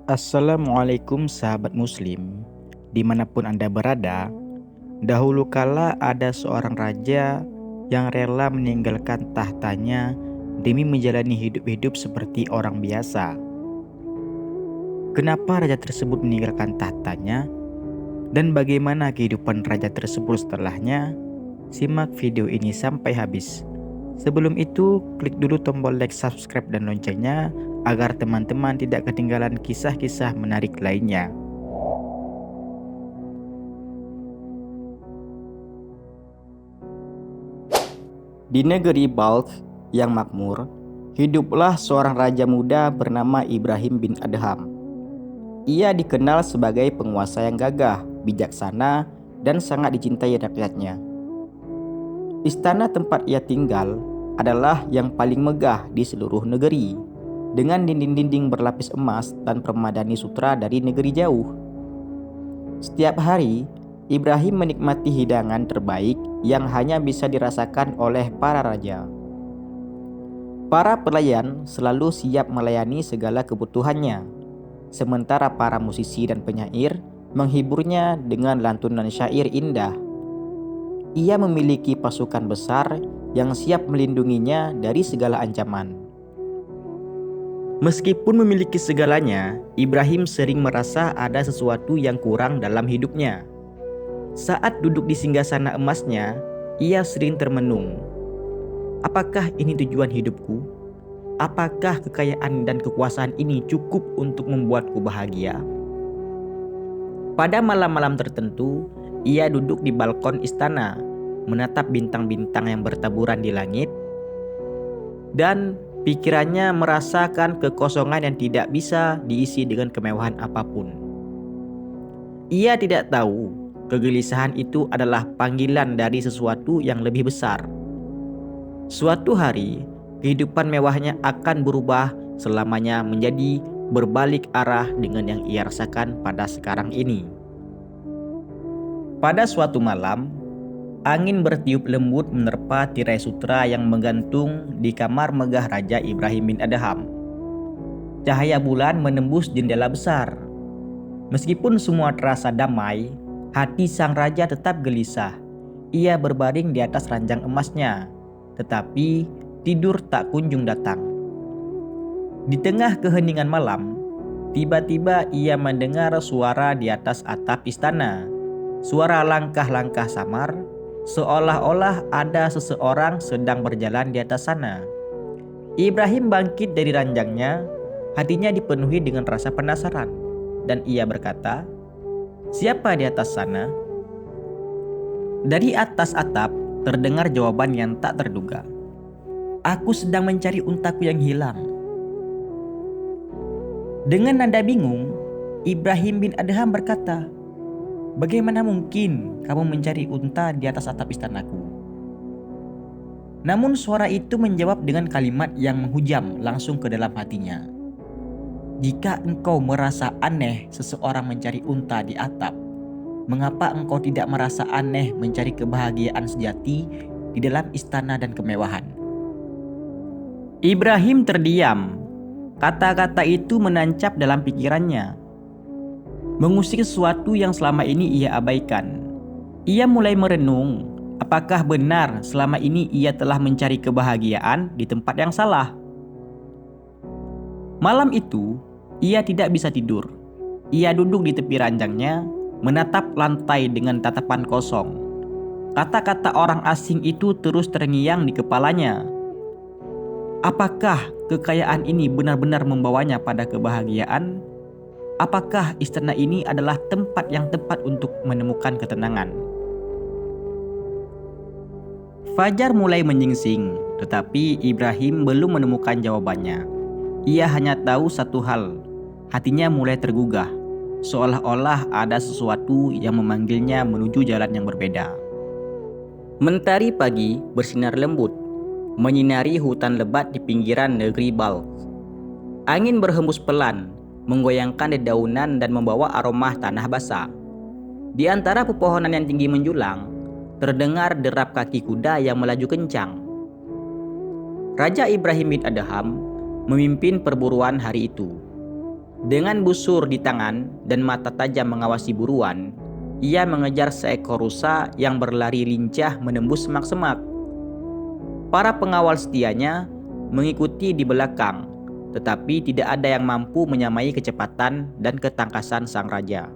Assalamualaikum sahabat muslim, dimanapun Anda berada. Dahulu kala ada seorang raja yang rela meninggalkan tahtanya demi menjalani hidup-hidup seperti orang biasa. Kenapa raja tersebut meninggalkan tahtanya? Dan bagaimana kehidupan raja tersebut setelahnya? Simak video ini sampai habis. Sebelum itu, klik dulu tombol like, subscribe, dan loncengnya agar teman-teman tidak ketinggalan kisah-kisah menarik lainnya. Di negeri Balkh yang makmur, hiduplah seorang raja muda bernama Ibrahim bin Adham. Ia dikenal sebagai penguasa yang gagah, bijaksana, dan sangat dicintai rakyatnya. Istana tempat ia tinggal adalah yang paling megah di seluruh negeri, dengan dinding-dinding berlapis emas dan permadani sutra dari negeri jauh. Setiap hari, Ibrahim menikmati hidangan terbaik yang hanya bisa dirasakan oleh para raja. Para pelayan selalu siap melayani segala kebutuhannya, sementara para musisi dan penyair menghiburnya dengan lantunan syair indah. Ia memiliki pasukan besar yang siap melindunginya dari segala ancaman. Meskipun memiliki segalanya, Ibrahim sering merasa ada sesuatu yang kurang dalam hidupnya. Saat duduk di singgasana emasnya, ia sering termenung. Apakah ini tujuan hidupku? Apakah kekayaan dan kekuasaan ini cukup untuk membuatku bahagia? Pada malam-malam tertentu, ia duduk di balkon istana, menatap bintang-bintang yang bertaburan di langit, dan pikirannya merasakan kekosongan yang tidak bisa diisi dengan kemewahan apapun. Ia tidak tahu kegelisahan itu adalah panggilan dari sesuatu yang lebih besar. Suatu hari, kehidupan mewahnya akan berubah selamanya menjadi berbalik arah dengan yang ia rasakan pada sekarang ini. Pada suatu malam, angin bertiup lembut menerpa tirai sutra yang menggantung di kamar megah Raja Ibrahim bin Adham. Cahaya bulan menembus jendela besar. Meskipun semua terasa damai, hati sang raja tetap gelisah. Ia berbaring di atas ranjang emasnya, tetapi tidur tak kunjung datang. Di tengah keheningan malam, tiba-tiba ia mendengar suara di atas atap istana. Suara langkah-langkah samar, seolah-olah ada seseorang sedang berjalan di atas sana. Ibrahim bangkit dari ranjangnya, hatinya dipenuhi dengan rasa penasaran, dan ia berkata, "Siapa di atas sana?" Dari atas atap terdengar jawaban yang tak terduga. "Aku sedang mencari untaku yang hilang." Dengan nada bingung, Ibrahim bin Adham berkata, "Bagaimana mungkin kamu mencari unta di atas atap istanaku?" Namun suara itu menjawab dengan kalimat yang menghujam langsung ke dalam hatinya. "Jika engkau merasa aneh seseorang mencari unta di atap, mengapa engkau tidak merasa aneh mencari kebahagiaan sejati di dalam istana dan kemewahan?" Ibrahim terdiam. Kata-kata itu menancap dalam pikirannya, mengusik sesuatu yang selama ini ia abaikan. Ia mulai merenung, apakah benar selama ini ia telah mencari kebahagiaan di tempat yang salah? Malam itu, ia tidak bisa tidur. Ia duduk di tepi ranjangnya, menatap lantai dengan tatapan kosong. Kata-kata orang asing itu terus terngiang di kepalanya. Apakah kekayaan ini benar-benar membawanya pada kebahagiaan? Apakah istana ini adalah tempat yang tepat untuk menemukan ketenangan? Fajar mulai menyingsing, tetapi Ibrahim belum menemukan jawabannya. Ia hanya tahu satu hal, hatinya mulai tergugah, seolah-olah ada sesuatu yang memanggilnya menuju jalan yang berbeda. Mentari pagi bersinar lembut, menyinari hutan lebat di pinggiran negeri Balkh. Angin berhembus pelan, menggoyangkan dedaunan dan membawa aroma tanah basah. Di antara pepohonan yang tinggi menjulang, terdengar derap kaki kuda yang melaju kencang. Raja Ibrahim bin Adham memimpin perburuan hari itu. Dengan busur di tangan dan mata tajam mengawasi buruan, ia mengejar seekor rusa yang berlari lincah menembus semak-semak. Para pengawal setianya mengikuti di belakang, tetapi tidak ada yang mampu menyamai kecepatan dan ketangkasan sang raja.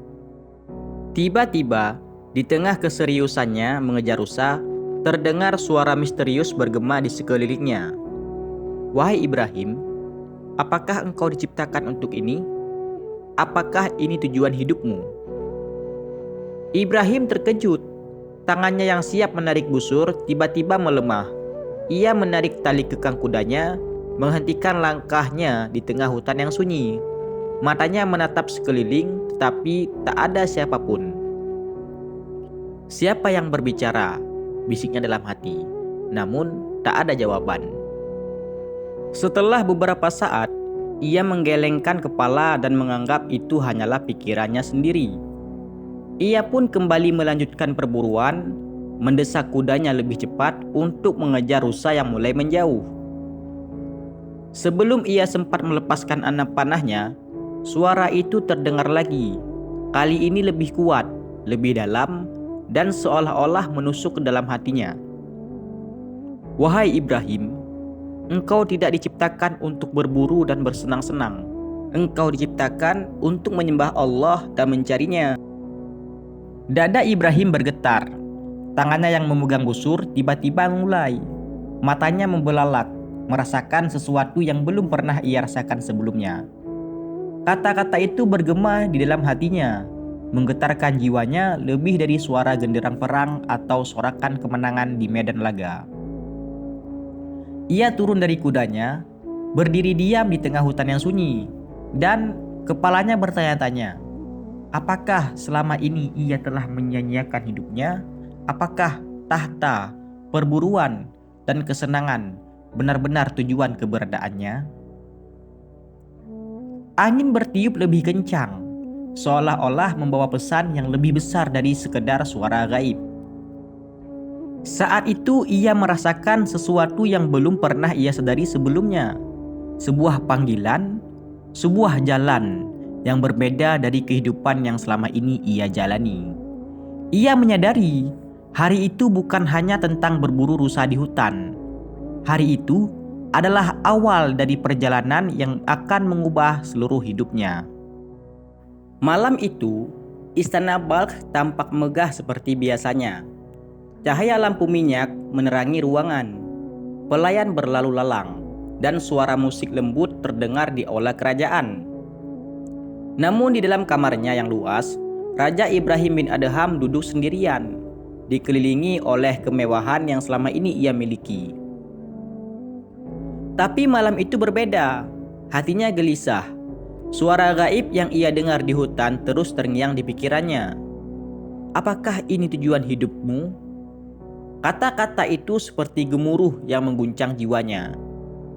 Tiba-tiba, di tengah keseriusannya mengejar rusa, terdengar suara misterius bergema di sekelilingnya. "Wahai Ibrahim, apakah engkau diciptakan untuk ini? Apakah ini tujuan hidupmu?" Ibrahim terkejut. Tangannya yang siap menarik busur tiba-tiba melemah. Ia menarik tali kekang kudanya, menghentikan langkahnya di tengah hutan yang sunyi. Matanya menatap sekeliling, tetapi tak ada siapapun. "Siapa yang berbicara?" bisiknya dalam hati. Namun tak ada jawaban. Setelah beberapa saat, ia menggelengkan kepala dan menganggap itu hanyalah pikirannya sendiri. Ia pun kembali melanjutkan perburuan, mendesak kudanya lebih cepat untuk mengejar rusa yang mulai menjauh. Sebelum ia sempat melepaskan anak panahnya, suara itu terdengar lagi. Kali ini lebih kuat, lebih dalam, dan seolah-olah menusuk ke dalam hatinya. "Wahai Ibrahim, engkau tidak diciptakan untuk berburu dan bersenang-senang. Engkau diciptakan untuk menyembah Allah dan mencarinya." Dada Ibrahim bergetar. Tangannya yang memegang busur tiba-tiba mulai. Matanya membelalak, merasakan sesuatu yang belum pernah ia rasakan sebelumnya. Kata-kata itu bergema di dalam hatinya, menggetarkan jiwanya lebih dari suara genderang perang atau sorakan kemenangan di medan laga. Ia turun dari kudanya, berdiri diam di tengah hutan yang sunyi, dan kepalanya bertanya-tanya, apakah selama ini ia telah menyia-nyiakan hidupnya? Apakah tahta, perburuan, dan kesenangan benar-benar tujuan keberadaannya? Angin bertiup lebih kencang, seolah-olah membawa pesan yang lebih besar dari sekedar suara gaib. Saat itu ia merasakan sesuatu yang belum pernah ia sadari sebelumnya. Sebuah panggilan, sebuah jalan yang berbeda dari kehidupan yang selama ini ia jalani. Ia menyadari hari itu bukan hanya tentang berburu rusa di hutan. Hari itu adalah awal dari perjalanan yang akan mengubah seluruh hidupnya. Malam itu, istana Balkh tampak megah seperti biasanya. Cahaya lampu minyak menerangi ruangan. Pelayan berlalu lalang, dan suara musik lembut terdengar di aula kerajaan. Namun di dalam kamarnya yang luas, Raja Ibrahim bin Adham duduk sendirian, dikelilingi oleh kemewahan yang selama ini ia miliki. Tapi malam itu berbeda. Hatinya gelisah. Suara gaib yang ia dengar di hutan terus terngiang di pikirannya. "Apakah ini tujuan hidupmu?" Kata-kata itu seperti gemuruh yang mengguncang jiwanya.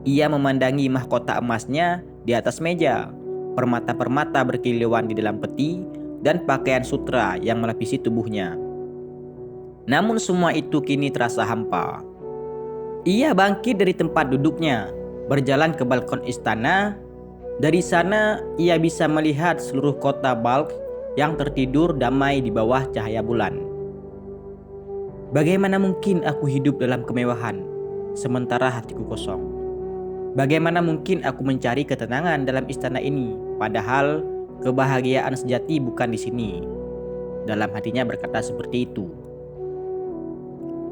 Ia memandangi mahkota emasnya di atas meja, permata-permata berkilauan di dalam peti, dan pakaian sutra yang melapisi tubuhnya. Namun semua itu kini terasa hampa. Ia bangkit dari tempat duduknya, berjalan ke balkon istana. Dari sana ia bisa melihat seluruh kota Balkh yang tertidur damai di bawah cahaya bulan. Bagaimana mungkin aku hidup dalam kemewahan, sementara hatiku kosong? Bagaimana mungkin aku mencari ketenangan dalam istana ini, padahal kebahagiaan sejati bukan di sini? Dalam hatinya berkata seperti itu.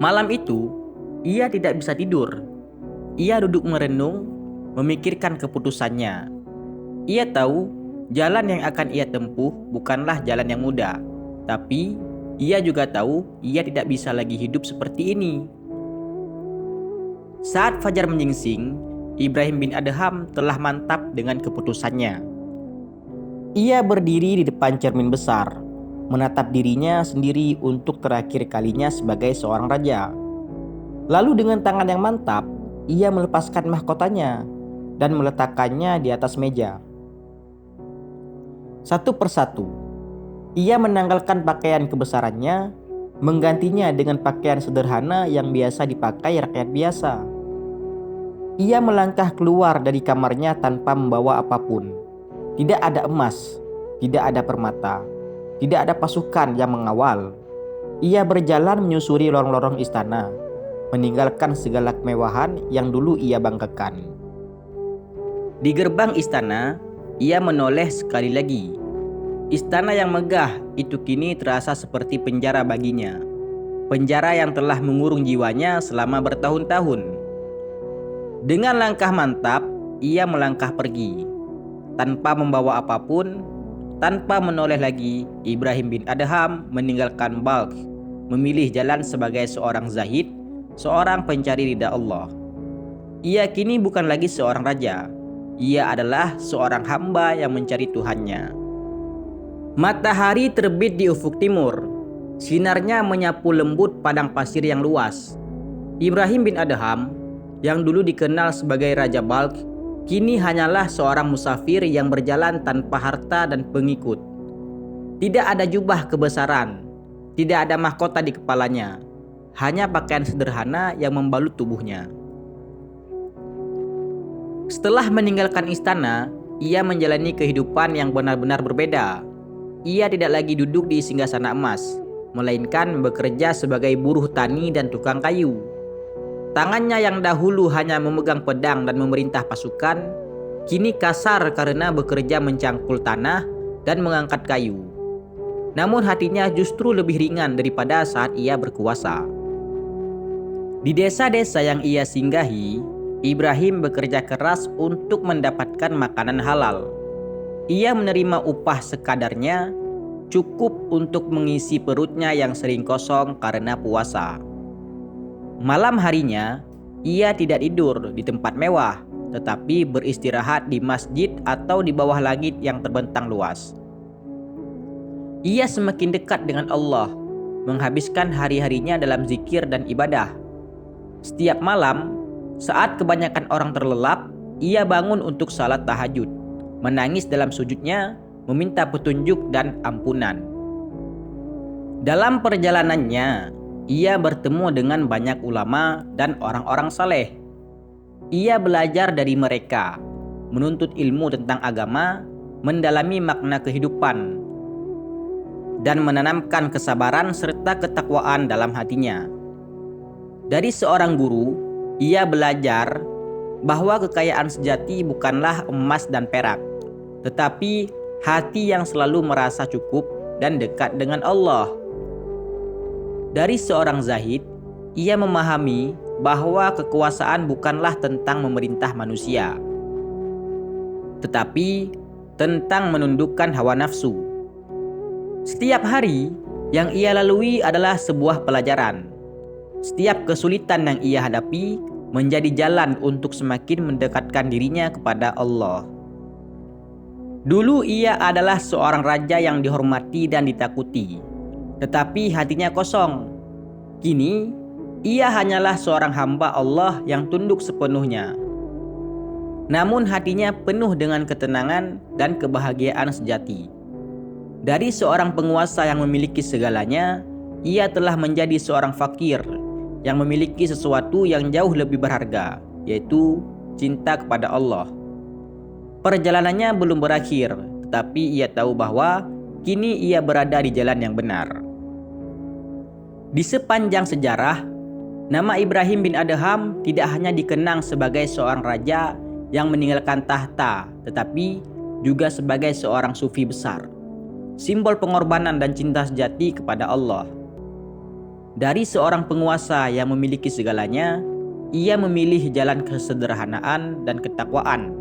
Malam itu, ia tidak bisa tidur. Ia duduk merenung, memikirkan keputusannya. Ia tahu jalan yang akan ia tempuh bukanlah jalan yang mudah, tapi ia juga tahu ia tidak bisa lagi hidup seperti ini. Saat fajar menyingsing, Ibrahim bin Adham telah mantap dengan keputusannya. Ia berdiri di depan cermin besar, menatap dirinya sendiri untuk terakhir kalinya sebagai seorang raja. Lalu dengan tangan yang mantap, ia melepaskan mahkotanya dan meletakkannya di atas meja. Satu persatu, ia menanggalkan pakaian kebesarannya, menggantinya dengan pakaian sederhana yang biasa dipakai rakyat biasa. Ia melangkah keluar dari kamarnya tanpa membawa apapun. Tidak ada emas, tidak ada permata, tidak ada pasukan yang mengawal. Ia berjalan menyusuri lorong-lorong istana, meninggalkan segala kemewahan yang dulu ia banggakan. Di gerbang istana, ia menoleh sekali lagi. Istana yang megah itu kini terasa seperti penjara baginya. Penjara yang telah mengurung jiwanya selama bertahun-tahun. Dengan langkah mantap, ia melangkah pergi. Tanpa membawa apapun, tanpa menoleh lagi, Ibrahim bin Adham meninggalkan Balkh, memilih jalan sebagai seorang zahid, seorang pencari ridha Allah. Ia kini bukan lagi seorang raja, ia adalah seorang hamba yang mencari Tuhannya. Matahari terbit di ufuk timur, sinarnya menyapu lembut padang pasir yang luas. Ibrahim bin Adham, yang dulu dikenal sebagai Raja Balkh, kini hanyalah seorang musafir yang berjalan tanpa harta dan pengikut. Tidak ada jubah kebesaran, tidak ada mahkota di kepalanya, hanya pakaian sederhana yang membalut tubuhnya. Setelah meninggalkan istana, ia menjalani kehidupan yang benar-benar berbeda. Ia tidak lagi duduk di singgasana emas, melainkan bekerja sebagai buruh tani dan tukang kayu. Tangannya yang dahulu hanya memegang pedang dan memerintah pasukan, kini kasar karena bekerja mencangkul tanah dan mengangkat kayu. Namun hatinya justru lebih ringan daripada saat ia berkuasa. Di desa-desa yang ia singgahi, Ibrahim bekerja keras untuk mendapatkan makanan halal. Ia menerima upah sekadarnya, cukup untuk mengisi perutnya yang sering kosong karena puasa. Malam harinya, ia tidak tidur di tempat mewah, tetapi beristirahat di masjid atau di bawah langit yang terbentang luas. Ia semakin dekat dengan Allah, menghabiskan hari-harinya dalam zikir dan ibadah. Setiap malam, saat kebanyakan orang terlelap, ia bangun untuk salat tahajud, menangis dalam sujudnya, meminta petunjuk dan ampunan. Dalam perjalanannya, ia bertemu dengan banyak ulama dan orang-orang saleh. Ia belajar dari mereka, menuntut ilmu tentang agama, mendalami makna kehidupan, dan menanamkan kesabaran serta ketakwaan dalam hatinya. Dari seorang guru, ia belajar bahwa kekayaan sejati bukanlah emas dan perak, tetapi hati yang selalu merasa cukup dan dekat dengan Allah. Dari seorang zahid, ia memahami bahwa kekuasaan bukanlah tentang memerintah manusia, tetapi tentang menundukkan hawa nafsu. Setiap hari yang ia lalui adalah sebuah pelajaran. Setiap kesulitan yang ia hadapi menjadi jalan untuk semakin mendekatkan dirinya kepada Allah. Dulu ia adalah seorang raja yang dihormati dan ditakuti, tetapi hatinya kosong. Kini, ia hanyalah seorang hamba Allah yang tunduk sepenuhnya. Namun hatinya penuh dengan ketenangan dan kebahagiaan sejati. Dari seorang penguasa yang memiliki segalanya, ia telah menjadi seorang fakir yang memiliki sesuatu yang jauh lebih berharga, yaitu cinta kepada Allah. Perjalanannya belum berakhir, tetapi ia tahu bahwa kini ia berada di jalan yang benar. Di sepanjang sejarah, nama Ibrahim bin Adham tidak hanya dikenang sebagai seorang raja yang meninggalkan tahta, tetapi juga sebagai seorang sufi besar, simbol pengorbanan dan cinta sejati kepada Allah. Dari seorang penguasa yang memiliki segalanya, ia memilih jalan kesederhanaan dan ketakwaan.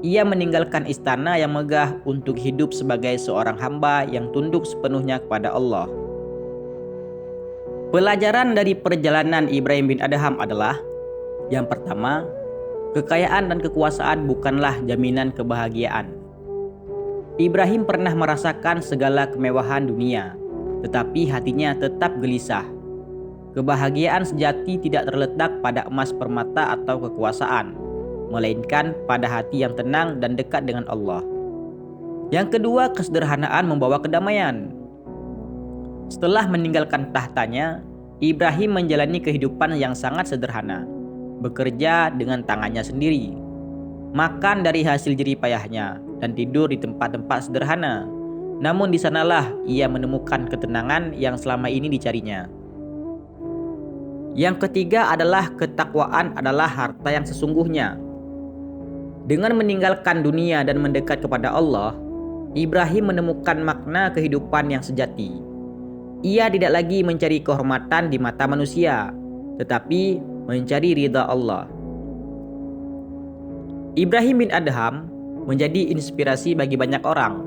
Ia meninggalkan istana yang megah untuk hidup sebagai seorang hamba yang tunduk sepenuhnya kepada Allah. Pelajaran dari perjalanan Ibrahim bin Adham adalah: yang pertama, kekayaan dan kekuasaan bukanlah jaminan kebahagiaan. Ibrahim pernah merasakan segala kemewahan dunia, tetapi hatinya tetap gelisah. Kebahagiaan sejati tidak terletak pada emas permata atau kekuasaan, melainkan pada hati yang tenang dan dekat dengan Allah. Yang kedua, kesederhanaan membawa kedamaian. Setelah meninggalkan tahtanya, Ibrahim menjalani kehidupan yang sangat sederhana, bekerja dengan tangannya sendiri. makan dari hasil jerih payahnya, dan tidur di tempat-tempat sederhana. Namun di sanalah ia menemukan ketenangan yang selama ini dicarinya. Yang ketiga adalah ketakwaan adalah harta yang sesungguhnya. Dengan meninggalkan dunia dan mendekat kepada Allah, Ibrahim menemukan makna kehidupan yang sejati. Ia tidak lagi mencari kehormatan di mata manusia, tetapi mencari ridha Allah. Ibrahim bin Adham menjadi inspirasi bagi banyak orang,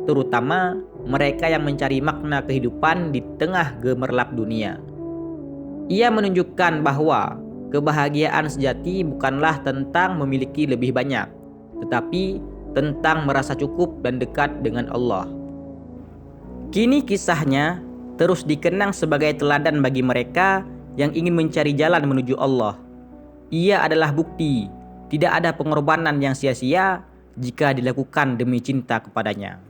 terutama mereka yang mencari makna kehidupan di tengah gemerlap dunia. Ia menunjukkan bahwa kebahagiaan sejati bukanlah tentang memiliki lebih banyak, tetapi tentang merasa cukup dan dekat dengan Allah. Kini kisahnya terus dikenang sebagai teladan bagi mereka yang ingin mencari jalan menuju Allah. Ia adalah bukti tidak ada pengorbanan yang sia-sia jika dilakukan demi cinta kepadanya.